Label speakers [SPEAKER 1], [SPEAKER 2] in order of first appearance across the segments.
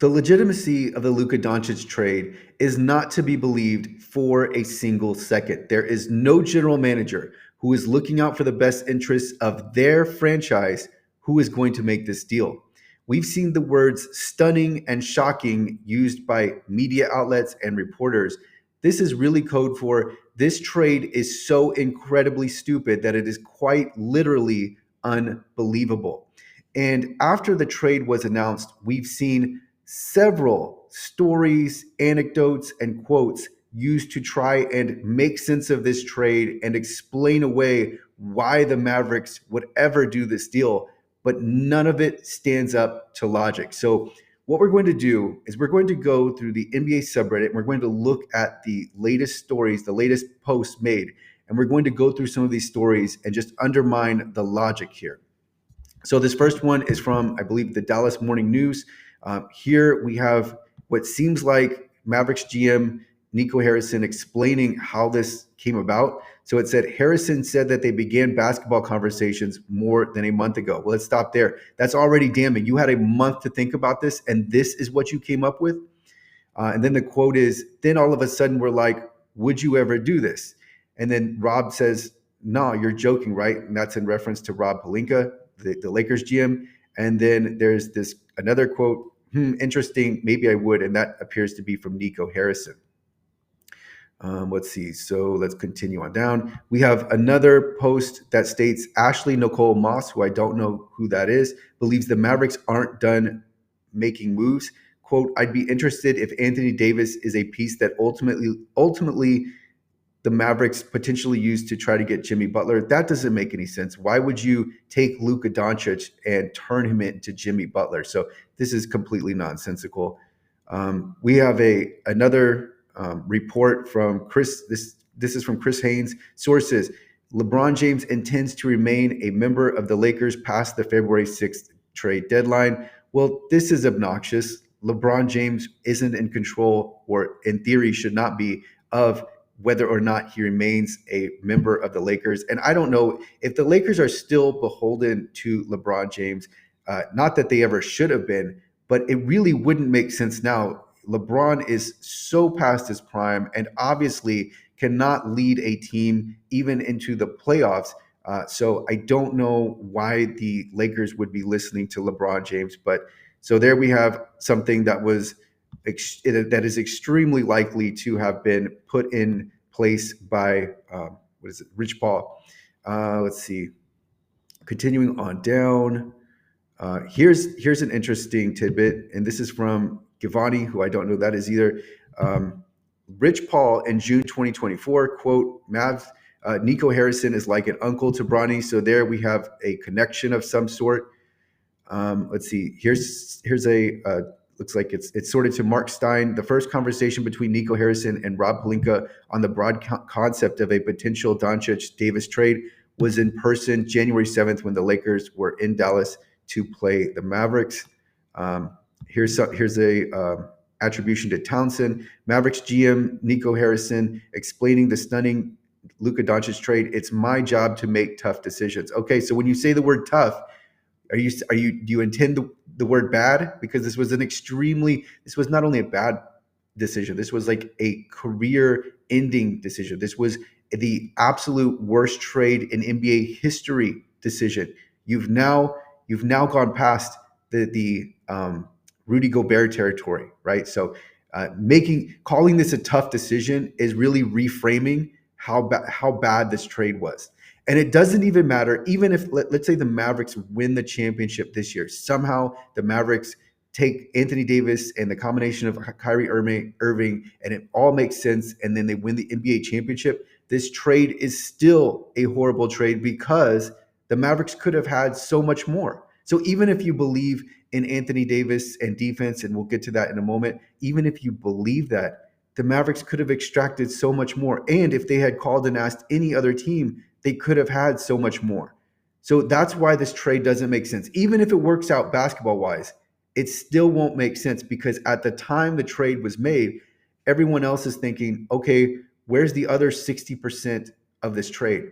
[SPEAKER 1] The legitimacy of the Luka Doncic trade is not to be believed for a single second. There is no general manager who is looking out for the best interests of their franchise who is going to make this deal. We've seen the words stunning and shocking used by media outlets and reporters. This is really code for this trade is so incredibly stupid that it is quite literally unbelievable. And after the trade was announced, we've seen several stories, anecdotes, and quotes used to try and make sense of this trade and explain away why the Mavericks would ever do this deal, but none of it stands up to logic. So, what we're going to do is we're going to go through the NBA subreddit and we're going to look at the latest stories, the latest posts made, and we're going to go through some of these stories and just undermine the logic here. So this first one is from, I believe, the Dallas Morning News. Here we have what seems like Mavericks GM Nico Harrison explaining how this came about. So it said, Harrison said that they began basketball conversations more than a month ago. Well, let's stop there. That's already damning. You had a month to think about this, and this is what you came up with? And then the quote is, then all of a sudden we're like, would you ever do this? And then Rob says, no, you're joking, right? And that's in reference to Rob Pelinka, the Lakers GM. And then there's this another quote, interesting, maybe I would. And that appears to be from Nico Harrison. Let's see. So let's continue on down. We have another post that states Ashley Nicole Moss, who I don't know who that is, believes the Mavericks aren't done making moves. Quote, I'd be interested if Anthony Davis is a piece that ultimately the Mavericks potentially use to try to get Jimmy Butler. That doesn't make any sense. Why would you take Luka Doncic and turn him into Jimmy Butler? So this is completely nonsensical. We have another report from Chris. This is from Chris Haynes. Sources: LeBron James intends to remain a member of the Lakers past the February 6th trade deadline. Well, this is obnoxious. LeBron James isn't in control, or in theory should not be, of whether or not he remains a member of the Lakers. And I don't know if the Lakers are still beholden to LeBron James, not that they ever should have been, but it really wouldn't make sense now. LeBron is so past his prime and obviously cannot lead a team even into the playoffs. So I don't know why the Lakers would be listening to LeBron James. But so there we have something that is extremely likely to have been put in place by Rich Paul. Let's see. Continuing on down. Here's an interesting tidbit, and this is from Givani, who I don't know who that is either. Rich Paul in June 2024, quote, Mavs, Nico Harrison is like an uncle to Bronny. So there we have a connection of some sort. Let's see. Here's looks like it's sorted to Mark Stein. The first conversation between Nico Harrison and Rob Pelinka on the broad concept of a potential Doncic-Davis trade was in person January 7th when the Lakers were in Dallas to play the Mavericks. Here's a attribution to Townsend. Mavericks GM Nico Harrison explaining the stunning Luka Doncic trade. It's my job to make tough decisions. Okay, so when you say the word tough, do you intend the word bad? Because this was not only a bad decision, this was like a career-ending decision. This was the absolute worst trade in NBA history decision. You've now gone past the Rudy Gobert territory, right? So calling this a tough decision is really reframing how bad this trade was. And it doesn't even matter, even if, let's say the Mavericks win the championship this year. Somehow the Mavericks take Anthony Davis and the combination of Kyrie Irving, and it all makes sense, and then they win the NBA championship. This trade is still a horrible trade because the Mavericks could have had so much more. So even if you believe in Anthony Davis and defense, and we'll get to that in a moment, even if you believe that, the Mavericks could have extracted so much more. And if they had called and asked any other team, they could have had so much more. So that's why this trade doesn't make sense. Even if it works out basketball-wise, it still won't make sense because at the time the trade was made, everyone else is thinking, okay, where's the other 60% of this trade?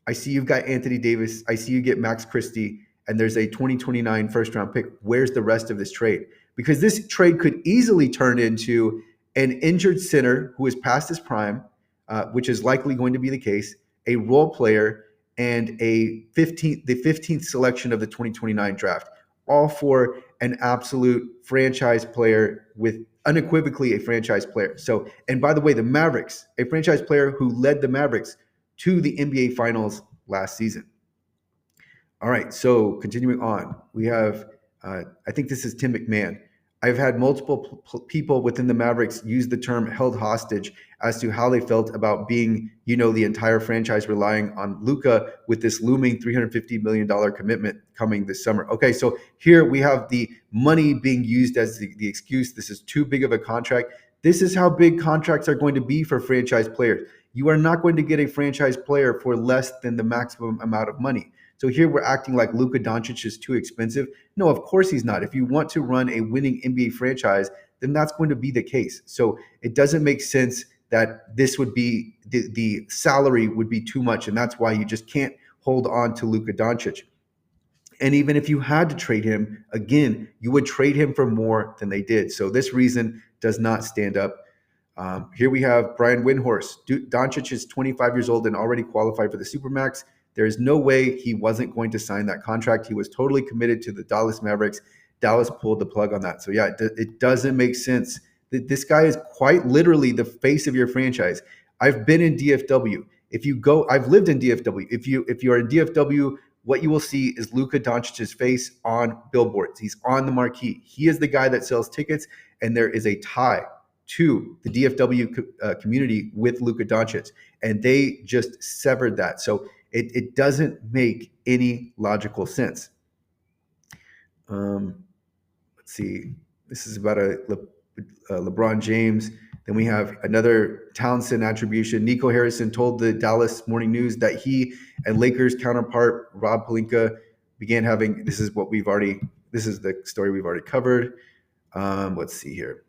[SPEAKER 1] I see you've got Anthony Davis. I see you get Max Christie. and there's a 2029 first round pick. Where's the rest of this trade? Because this trade could easily turn into an injured center who is past his prime, which is likely going to be the case, a role player, and the 15th selection of the 2029 draft, all for an absolute franchise player, with unequivocally a franchise player. So, and by the way, the Mavericks, a franchise player who led the Mavericks to the NBA Finals last season. All right, so continuing on, we have, I think this is Tim McMahon. I've had multiple people within the Mavericks use the term held hostage as to how they felt about being, the entire franchise relying on Luka with this looming $350 million commitment coming this summer. Okay, so here we have the money being used as the excuse. This is too big of a contract. This is how big contracts are going to be for franchise players. You are not going to get a franchise player for less than the maximum amount of money. So here we're acting like Luka Doncic is too expensive. No, of course he's not. If you want to run a winning NBA franchise, then that's going to be the case. So it doesn't make sense that this would be the salary would be too much, and that's why you just can't hold on to Luka Doncic. And even if you had to trade him, again, you would trade him for more than they did. So this reason does not stand up. Here we have Brian Windhorst. Doncic is 25 years old and already qualified for the Supermax. There is no way he wasn't going to sign that contract. He was totally committed to the Dallas Mavericks. Dallas pulled the plug on that. So yeah, it doesn't make sense. This guy is quite literally the face of your franchise. I've been in DFW. I've lived in DFW. If you are in DFW, what you will see is Luka Doncic's face on billboards. He's on the marquee. He is the guy that sells tickets, and there is a tie to the DFW community with Luka Doncic, and they just severed that. So it doesn't make any logical sense. Let's see. This is about LeBron James. Then we have another Townsend attribution. Nico Harrison told the Dallas Morning News that he and Lakers counterpart Rob Pelinka began having. This is the story we've already covered. Let's see here.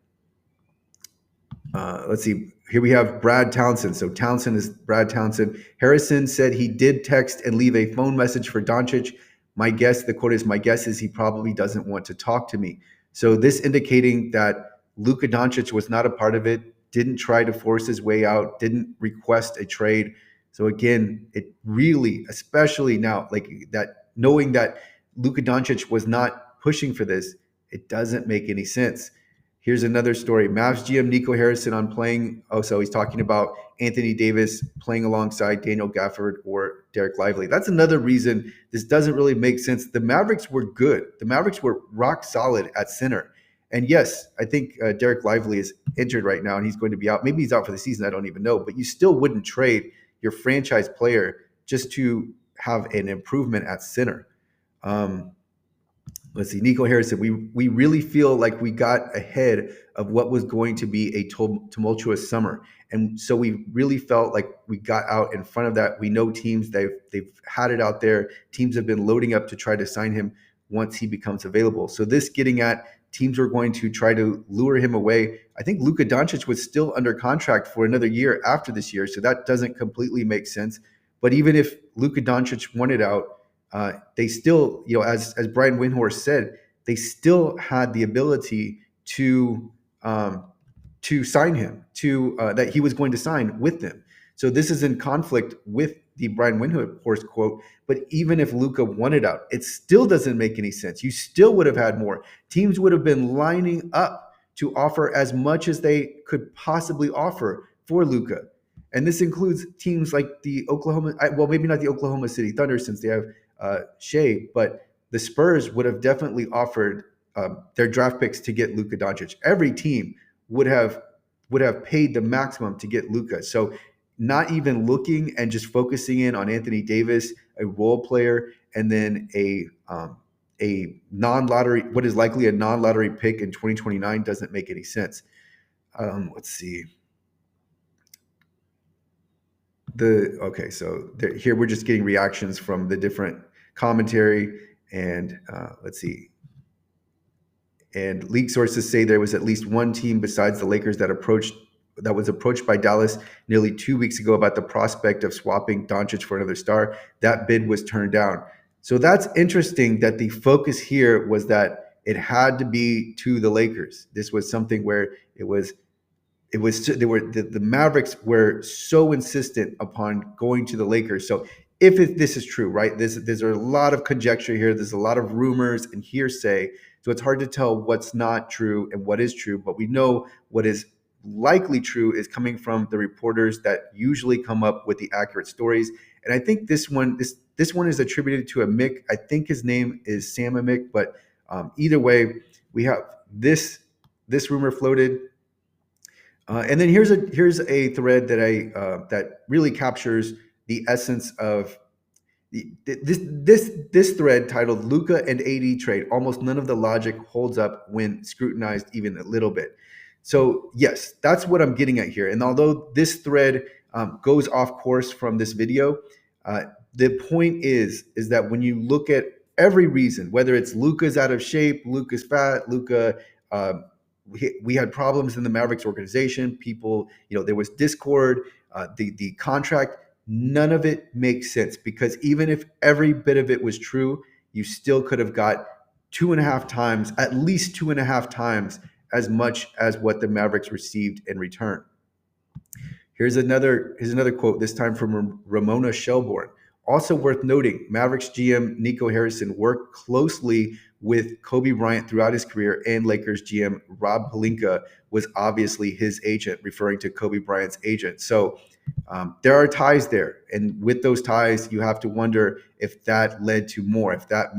[SPEAKER 1] Here we have Brad Townsend. So Townsend is Brad Townsend. Harrison said he did text and leave a phone message for Doncic. The quote is, "My guess is he probably doesn't want to talk to me." So this indicating that Luka Doncic was not a part of it, didn't try to force his way out, didn't request a trade. So again, it really, especially now, like that, knowing that Luka Doncic was not pushing for this, it doesn't make any sense. Here's another story. Mavs GM Nico Harrison on playing. So he's talking about Anthony Davis playing alongside Daniel Gafford or Derek Lively. That's another reason this doesn't really make sense. The Mavericks were good. The Mavericks were rock solid at center. And yes, I think Derek Lively is injured right now and he's going to be out. Maybe he's out for the season. I don't even know. But you still wouldn't trade your franchise player just to have an improvement at center. Let's see, Nico Harrison, we really feel like we got ahead of what was going to be a tumultuous summer. And so we really felt like we got out in front of that. We know teams, they've had it out there. Teams have been loading up to try to sign him once he becomes available. So this getting at teams were going to try to lure him away. I think Luka Doncic was still under contract for another year after this year, so that doesn't completely make sense. But even if Luka Doncic wanted out, they still, as Brian Windhorst said, they still had the ability to sign him, that he was going to sign with them. So this is in conflict with the Brian Windhorst quote. But even if Luka wanted out, it still doesn't make any sense. You still would have had more. Teams would have been lining up to offer as much as they could possibly offer for Luka. And this includes teams like maybe not the Oklahoma City Thunder, since they have Shea, but the Spurs would have definitely offered their draft picks to get Luka Doncic. Every team would have paid the maximum to get Luka. So not even looking and just focusing in on Anthony Davis, a role player, and then a non-lottery, what is likely a non-lottery pick in 2029 doesn't make any sense. Let's see. Here we're just getting reactions from the different commentary, and let's see. And league sources say there was at least one team besides the Lakers that was approached by Dallas nearly 2 weeks ago about the prospect of swapping Doncic for another star. That bid was turned down. So that's interesting that the focus here was that it had to be to the Lakers. This was something where it was they were the Mavericks were so insistent upon going to the Lakers. So if this is true, right? There's a lot of conjecture here. There's a lot of rumors and hearsay. So it's hard to tell what's not true and what is true. But we know what is likely true is coming from the reporters that usually come up with the accurate stories. And I think this one is attributed to a Mick. I think his name is Sam Mick. But either way, we have this rumor floated. And then here's a thread that really captures the essence of this thread titled "Luka and AD trade." Almost none of the logic holds up when scrutinized even a little bit. So yes, that's what I'm getting at here. And although this thread goes off course from this video, the point is that when you look at every reason, whether it's Luka's out of shape, Luka's fat, Luka. We had problems in the Mavericks organization. People, there was discord. The contract, none of it makes sense because even if every bit of it was true, you still could have got 2.5 times, at least 2.5 times as much as what the Mavericks received in return. Here's another quote, this time from Ramona Shelbourne. Also worth noting, Mavericks GM Nico Harrison worked closely with Kobe Bryant throughout his career, and Lakers GM Rob Pelinka was obviously his agent, referring to Kobe Bryant's agent. So there are ties there, and with those ties, you have to wonder if that led to more, if that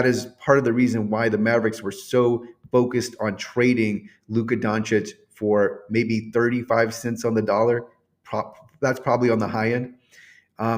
[SPEAKER 1] is part of the reason why the Mavericks were so focused on trading Luka Doncic for maybe 35 cents on the dollar. That's probably on the high end.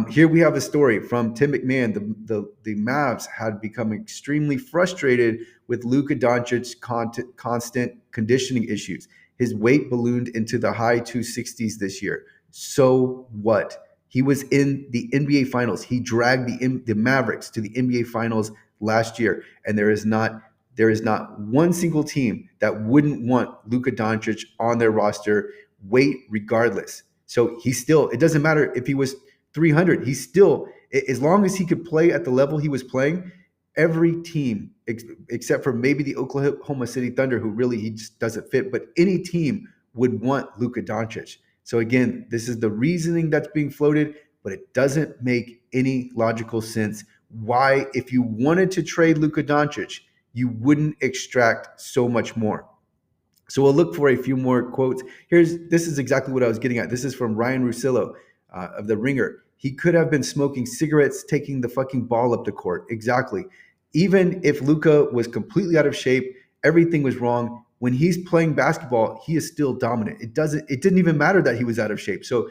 [SPEAKER 1] Here we have a story from Tim McMahon. The Mavs had become extremely frustrated with Luka Doncic's constant conditioning issues. His weight ballooned into the high 260s this year. So what? He was in the NBA Finals. He dragged the Mavericks to the NBA Finals last year, and there is not one single team that wouldn't want Luka Doncic on their roster, weight regardless. So it doesn't matter if he was 300, he's still, as long as he could play at the level he was playing, every team, except for maybe the Oklahoma City Thunder, who really he just doesn't fit, but any team would want Luka Doncic. So again, this is the reasoning that's being floated, but it doesn't make any logical sense why, if you wanted to trade Luka Doncic, you wouldn't extract so much more. So we'll look for a few more quotes. This is exactly what I was getting at. This is from Ryan Russillo of The Ringer. He could have been smoking cigarettes, taking the fucking ball up the court. Exactly. Even if Luka was completely out of shape, everything was wrong. When he's playing basketball, he is still dominant. It didn't even matter that he was out of shape. So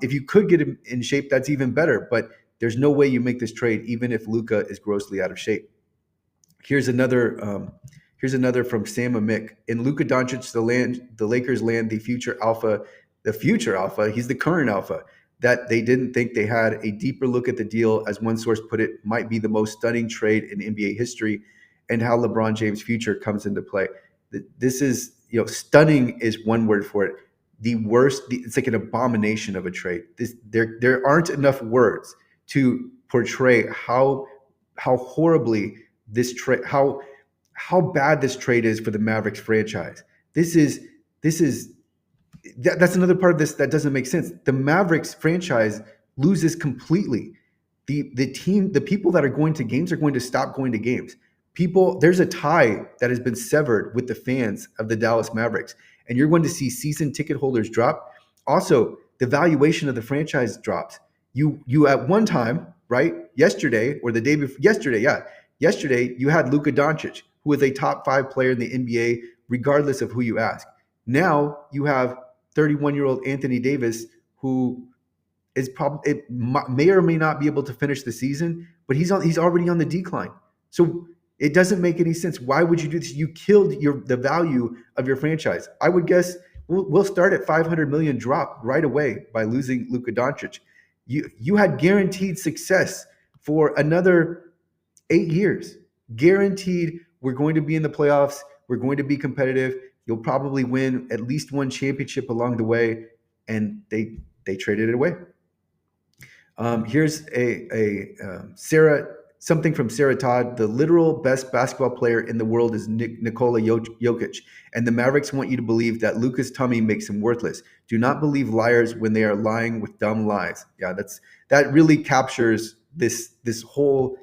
[SPEAKER 1] if you could get him in shape, that's even better. But there's no way you make this trade, even if Luka is grossly out of shape. Here's another from Sam Amick. In Luka Doncic, the Lakers land the future alpha. He's the current alpha. That they didn't think they had a deeper look at the deal, as one source put it, might be the most stunning trade in NBA history, and how LeBron James' future comes into play. This is, stunning is one word for it. The worst, it's like an abomination of a trade. There aren't enough words to portray how horribly this trade, how bad this trade is for the Mavericks franchise. That's another part of this that doesn't make sense. The Mavericks franchise loses completely. The people that are going to games are going to stop going to games. There's a tie that has been severed with the fans of the Dallas Mavericks, and you're going to see season ticket holders drop. Also, the valuation of the franchise drops. You at one time, right? Yesterday or the day before yesterday, you had Luka Doncic, who is a top 5 player in the NBA, regardless of who you ask. Now you have 31-year-old Anthony Davis, who is may or may not be able to finish the season, but he's already on the decline. So it doesn't make any sense. Why would you do this? You killed the value of your franchise. I would guess we'll start at $500 million drop right away by losing Luka Doncic. You had guaranteed success for another 8 years. Guaranteed, we're going to be in the playoffs. We're going to be competitive. You'll probably win at least one championship along the way, and they traded it away. Here's Sarah, something from Sarah Todd. The literal best basketball player in the world is Nikola Jokic, and the Mavericks want you to believe that Luka's tummy makes him worthless. Do not believe liars when they are lying with dumb lies. Yeah, that really captures this whole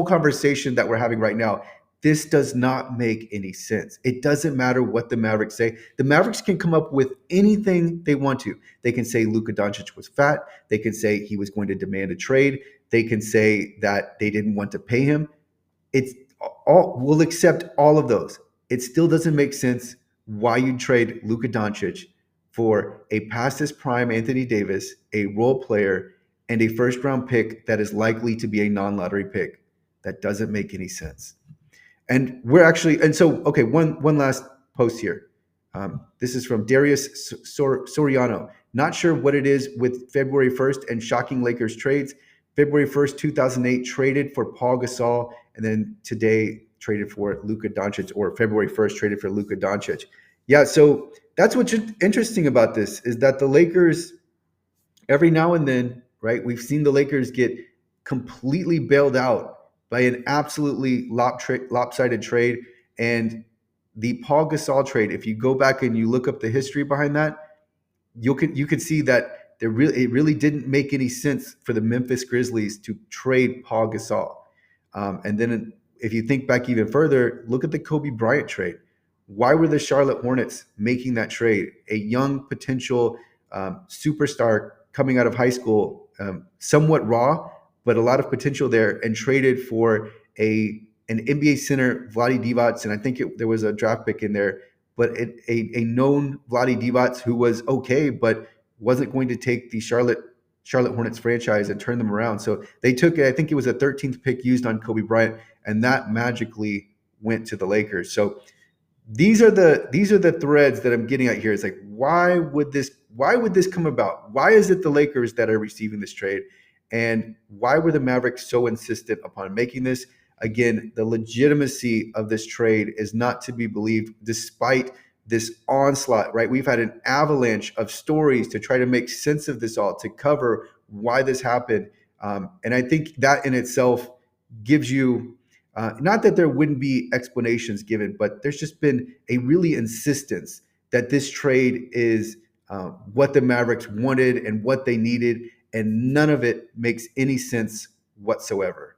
[SPEAKER 1] conversation that we're having right now. This does not make any sense. It doesn't matter what the Mavericks say. The Mavericks can come up with anything they want to. They can say Luka Doncic was fat. They can say he was going to demand a trade. They can say that they didn't want to pay him. It's all we'll accept all of those. It still doesn't make sense why you'd trade Luka Doncic for a past his prime Anthony Davis, a role player, and a first round pick that is likely to be a non-lottery pick. That doesn't make any sense. And we're actually, and so, okay, one last post here. This is from Darius Soriano. Not sure what it is with February 1st and shocking Lakers trades. February 1st, 2008, traded for Paul Gasol, and then today traded for Luka Doncic, or February 1st, traded for Luka Doncic. Yeah, so that's what's interesting about this is that the Lakers, every now and then, right, we've seen the Lakers get completely bailed out by an absolutely lopsided trade. And the Paul Gasol trade, if you go back and you look up the history behind that, you could see that it really didn't make any sense for the Memphis Grizzlies to trade Paul Gasol. And then if you think back even further, look at the Kobe Bryant trade. Why were the Charlotte Hornets making that trade? A young potential superstar coming out of high school, somewhat raw, but a lot of potential there, and traded for an NBA center, Vlade Divac, and I think there was a draft pick in there, but a known Vlade Divac who was okay, but wasn't going to take the Charlotte Hornets franchise and turn them around. So they took, I think it was a 13th pick used on Kobe Bryant, and that magically went to the Lakers. So these are the threads that I'm getting at here. It's like, why would this come about? Why is it the Lakers that are receiving this trade? And why were the Mavericks so insistent upon making this? Again, the legitimacy of this trade is not to be believed despite this onslaught, right? We've had an avalanche of stories to try to make sense of this all, to cover why this happened. And I think that in itself gives you, not that there wouldn't be explanations given, but there's just been a really insistence that this trade is what the Mavericks wanted and what they needed, and none of it makes any sense whatsoever.